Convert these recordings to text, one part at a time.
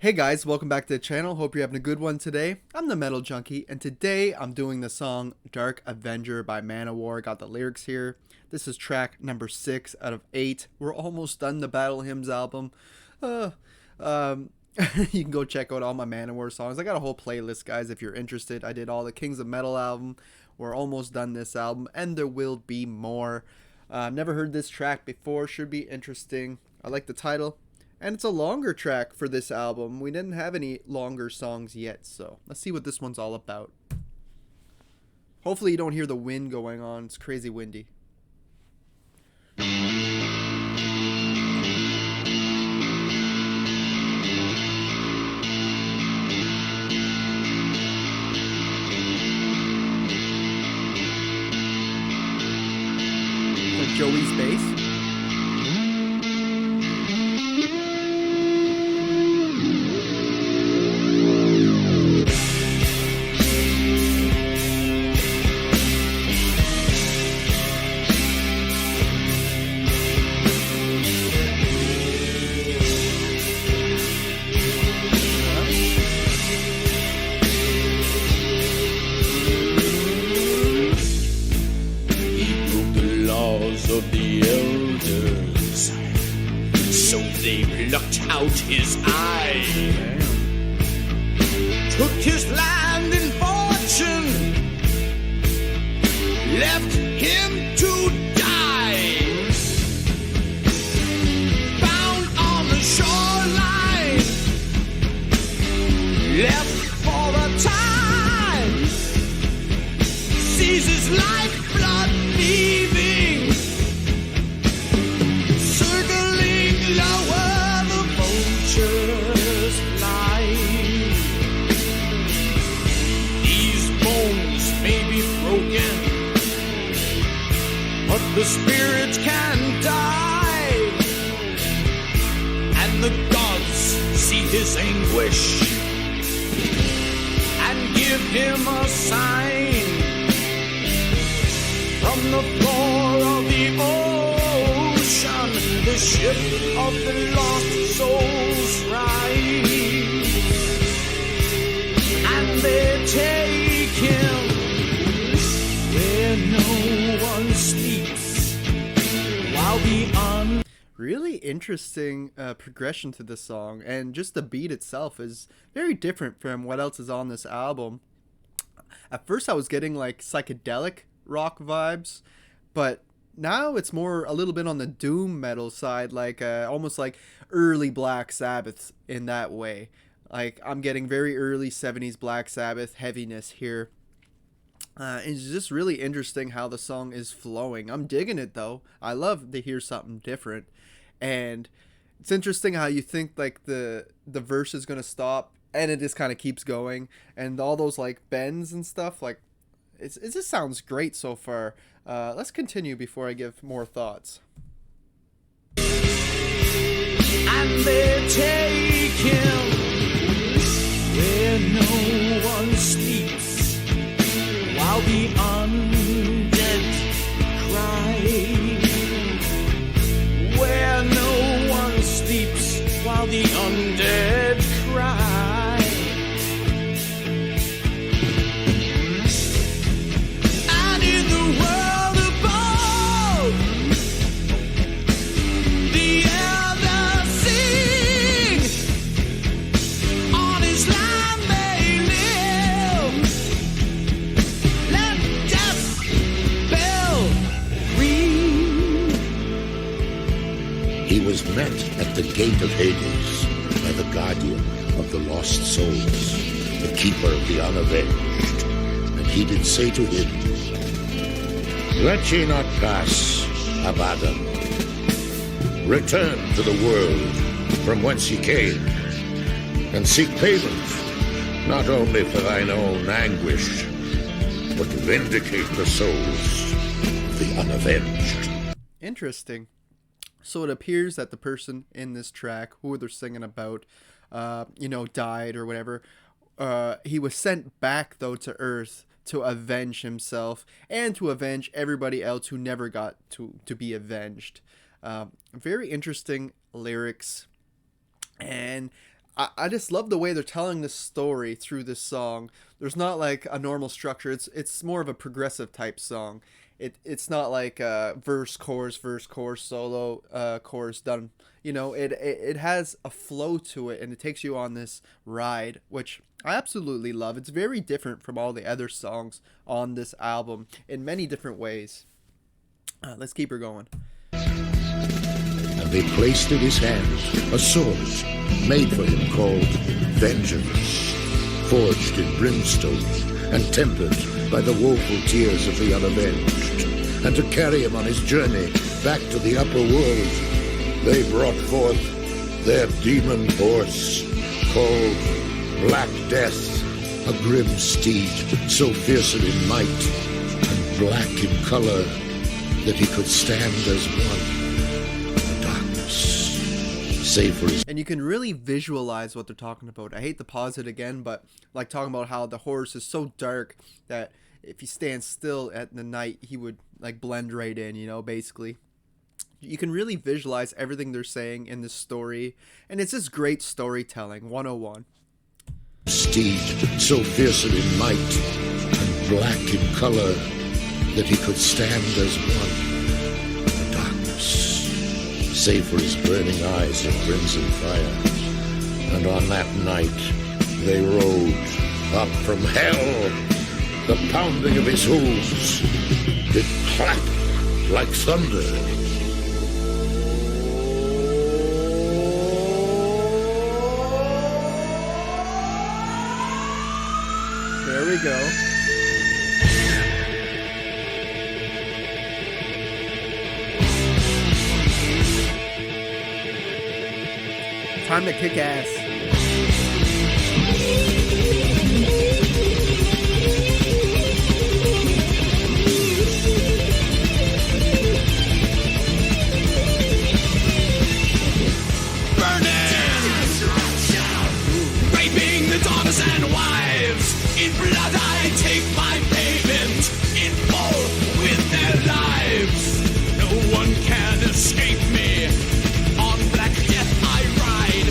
Hey guys, welcome back to the channel. Hope you're having a good one today. I'm the Metal Junkie, and today I'm doing the song Dark Avenger by ManOWar. Got the lyrics here. This is track number 6 out of 8. We're almost done the Battle Hymns album. You can go check out all my ManOWar songs. I got a whole playlist, guys, if you're interested. I did all the Kings of Metal album. We're almost done this album, and there will be more. Never heard this track before. Should be interesting. I like the title. And it's a longer track for this album. We didn't have any longer songs yet, so let's see what this one's all about. Hopefully you don't hear the wind going on. It's crazy windy. Like Joey's bass. Of the elders, so they plucked out his eye. Took his land and fortune, left him to die. Found on the shoreline, left for a time, sees his lifeblood leaving. But the spirit can die, and the gods see his anguish and give him a sign from the floor of the ocean. The ship of the lost souls rise, and they take him where no one sleeps, while the Really interesting progression to this song, and just the beat itself is very different from what else is on this album. At first I was getting like psychedelic rock vibes, but now it's more a little bit on the doom metal side, like almost like early Black Sabbath in that way. Like I'm getting very early 70s Black Sabbath heaviness here. It's just really interesting how the song is flowing. I'm digging it though. I love to hear something different, and it's interesting how you think like the verse is gonna stop and it just kind of keeps going, and all those like bends and stuff. Like it just sounds great so far. Let's continue before I give more thoughts. And they take him where no one sleeps, while the undead cry. Where no one sleeps, while the undead cry. And in the world above, the elders sing. On his land they live. Let death bell ring. He was met at the gate of Hades by the guardian of the lost souls, the keeper of the unavenged. And he did say to him, "Let ye not pass, Abaddon. Return to the world from whence ye came, and seek payment, not only for thine own anguish, but to vindicate the souls of the unavenged." Interesting. So it appears that the person in this track, who they're singing about, died or whatever. He was sent back though to Earth to avenge himself and to avenge everybody else who never got to be avenged. Very interesting lyrics, and I just love the way they're telling this story through this song. There's not like a normal structure. It's more of a progressive type song. It's not like verse chorus solo chorus done. You know, it has a flow to it, and it takes you on this ride, which I absolutely love. It's very different from all the other songs on this album in many different ways. Let's keep her going. And they placed in his hand a sword made for him called Vengeance, forged in brimstone and tempered by the woeful tears of the unavenged. And to carry him on his journey back to the upper world, they brought forth their demon horse called Black Death, a grim steed so fearsome in might and black in color that he could stand as one in the darkness, save for his... And you can really visualize what they're talking about. I hate to pause it again, but like talking about how the horse is so dark that if he stands still at the night, he would like blend right in, you know, basically. You can really visualize everything they're saying in this story, and it's just great storytelling, 101. Steed so fearsome in might and black in color that he could stand as one in the darkness, save for his burning eyes of crimson fire. And on that night they rode up from hell. The pounding of his hooves did clap like thunder. There we go. Time to kick ass. And wives, in blood I take my payment, in full with their lives. No one can escape me, on Black Death I ride.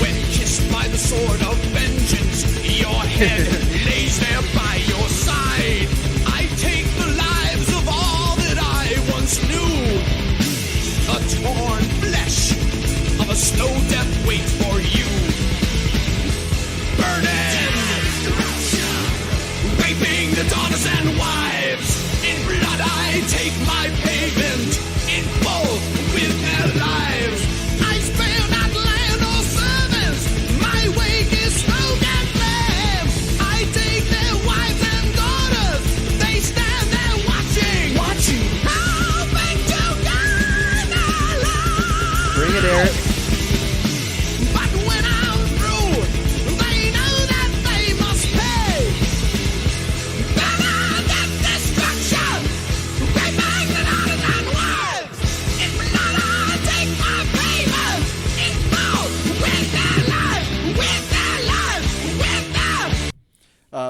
When kissed by the sword of vengeance, your head lays there by your side. I take the lives of all that I once knew. A torn flesh of a slow death waits for you. Burning, raping the daughters and wives. In blood I take my payment, in full with their lives. I spare not land or servants, my wake is smoke and flame. I take their wives and daughters, they stand there watching, hoping to gain their lives. Bring it, Eric.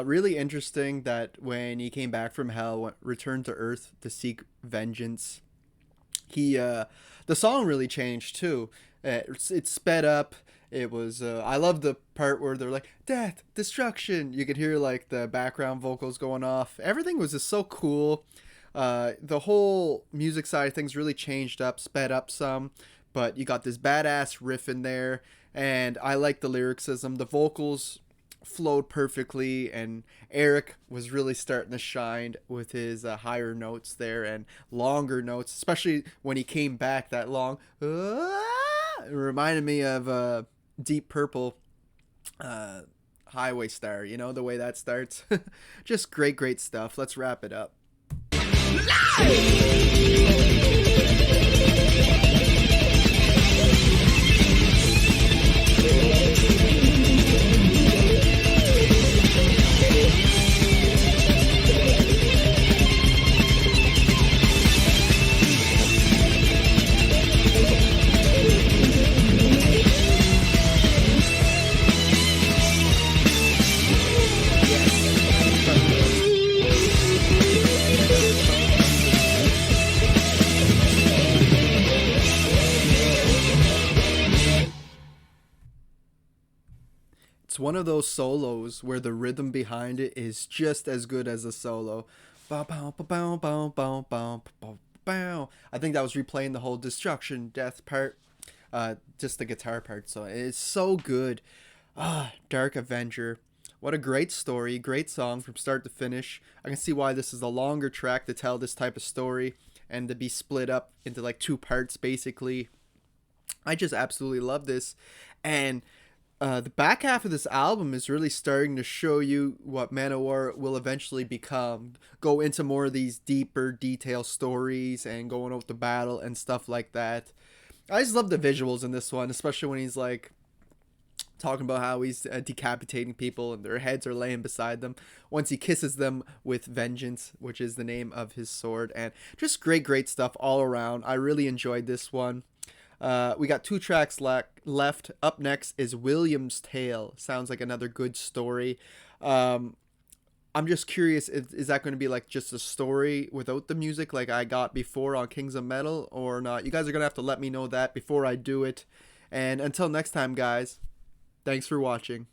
Really interesting that when he came back from hell, returned to Earth to seek vengeance, the song really changed too. It sped up. It was I love the part where they're like death, destruction. You could hear like the background vocals going off. Everything was just so cool. The whole music side of things really changed up, sped up some, but you got this badass riff in there, and I like the lyricism. The vocals flowed perfectly, and Eric was really starting to shine with his higher notes there and longer notes, especially when he came back that long. It reminded me of Deep Purple, Highway Star, you know, the way that starts. Just great stuff. Let's wrap it up. one of those solos where the rhythm behind it is just as good as the solo. Bow, bow, bow, bow, bow, bow, bow, bow. I think that was replaying the whole destruction death part, just the guitar part. So it's so good. Dark Avenger. What a great story, great song from start to finish. I can see why this is a longer track to tell this type of story and to be split up into like 2 parts basically. I just absolutely love this. And the back half of this album is really starting to show you what ManOWar will eventually become. Go into more of these deeper detail stories and going out to battle and stuff like that. I just love the visuals in this one, especially when he's like talking about how he's decapitating people and their heads are laying beside them once he kisses them with vengeance, which is the name of his sword. And just great stuff all around. I really enjoyed this one. We got 2 tracks left. Up next is William's Tale. Sounds like another good story. I'm just curious, is that going to be like just a story without the music like I got before on Kings of Metal or not? You guys are going to have to let me know that before I do it. And until next time, guys, thanks for watching.